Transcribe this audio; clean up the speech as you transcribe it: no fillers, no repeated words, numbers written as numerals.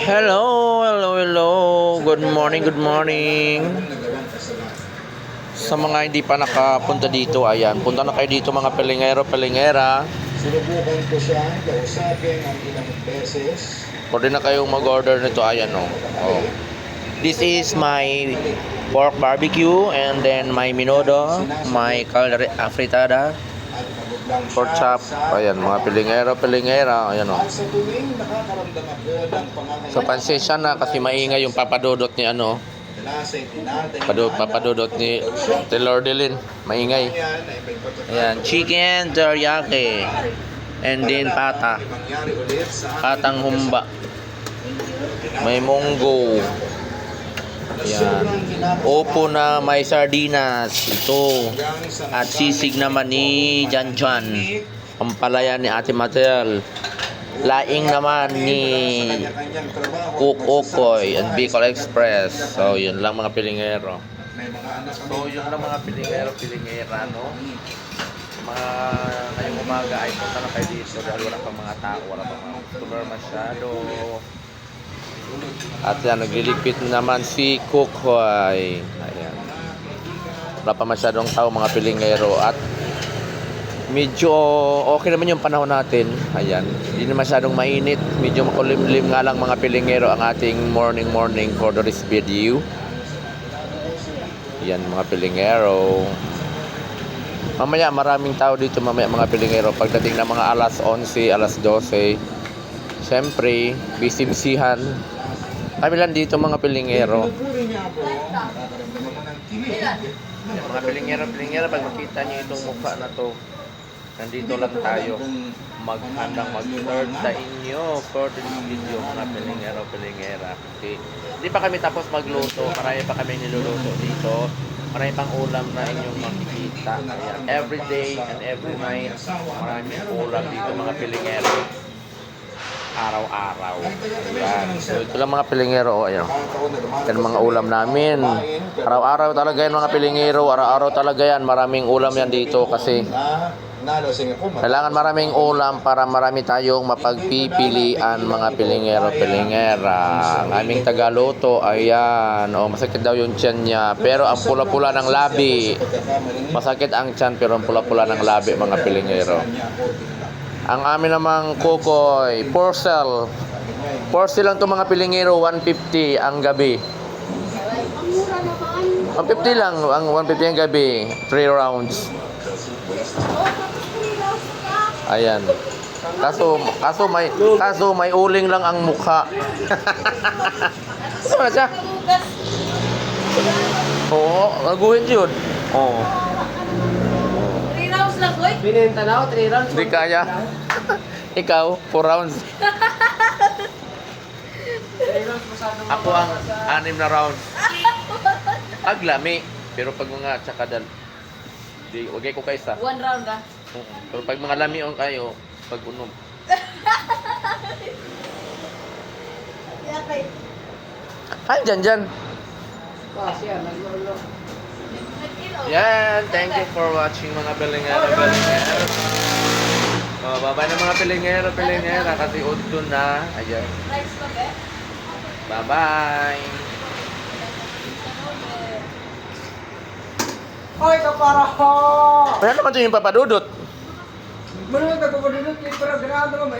Hello. Good morning. Sa mga hindi pa nakapunta dito, ayan, punta na kayo dito mga pelingera. Sinubukan ko siya, kausapin ang ilang beses. Pwede na kayong mag-order nito, ayan o. This is my pork barbecue and then my menudo, my fritada, At naguglang pork chop, ayan, mga pelingera, ayan o. At sa tuwing nakakaramdam ako ng pangangailangan, So pansensya na kasi maingay yung papadudot ni ano, lasa'y tinatay papadudot ni Taylor Delin, maingay. Ayan, chicken teriyaki and then pata, patang humba, may munggo. Ayan, opo na may sardinas ito, at sisig naman ni Janjan, pampalaya ni Ate Matel, laing naman ni Cook Okoy and Bicol Express. So yun lang mga pilingero. So yun lang mga pilingera, no? Mga ngayong umaga ay punta na kayo dito dahil wala pang mga tao, wala pang mga customer masyado. At yan, naglilipit naman si Kukoy. Ayan, wala pa masyadong tao mga pilingero. At medyo okay naman yung panahon natin. Ayan, hindi na masyadong mainit. Medyo makulimlim nga lang mga pilingero ang ating morning for this video. Ayan mga pilingero. Mamaya maraming tao dito mamaya mga pilingero. Pagdating ng mga alas 11, alas 12. Siyempre, busy-busyhan. Kami lang dito mga pilingero. Mga pilingero, pag makita niyo itong mukha na to, nandito lang tayo maghandang mag-start sa inyo for this video mga pilingera. Okay. Hindi pa kami tapos magluto, marami pa kami niluluto dito, marami pang ulam na inyong makikita. Ayan. Every day and every night maraming ulam dito mga pilingero, araw-araw. Ayan. So ito lang mga pilingero. Ayan. Yan mga ulam namin, araw-araw talaga yan mga pilingero, araw-araw talaga yan, maraming ulam yan dito kasi kailangan maraming ulam para marami tayong mapagpipilian mga pilingera. Ang aming tagaluto, ayan, masakit daw yung tiyan niya pero ang pula-pula ng labi. Masakit ang tiyan pero ang pula-pula ng labi mga pilingero. Ang amin namang Kukoy, Porcel lang to mga pilingero, 150 ang gabi. 150 lang, ang 150 ang gabi, 3 rounds. Ayan. Kaso may uling lang ang mukha. Ano na siya? Oo, naguhin yun. Oo. 3 rounds lang, boy. Binenta na ako, 3 rounds. Hindi kaya. Ikaw, 4 rounds. 3 rounds masyadong Ako ang 6 na rounds. Aglami. Pero pag mga tsakadal, di, wagay ko kaysa. 1 round ah. Pero pag mga lamion kayo, pag unog. Ay, dyan. siya, naglolo. Yan, thank you for watching mga pilingero. Bye-bye na mga pilingera kasi udto na. Ayan. Rice pa ba? Bye-bye. Hoy, kapara ho! Ano naman ito yung papadudot? Ano ka papadudot? Pero ganaan naman.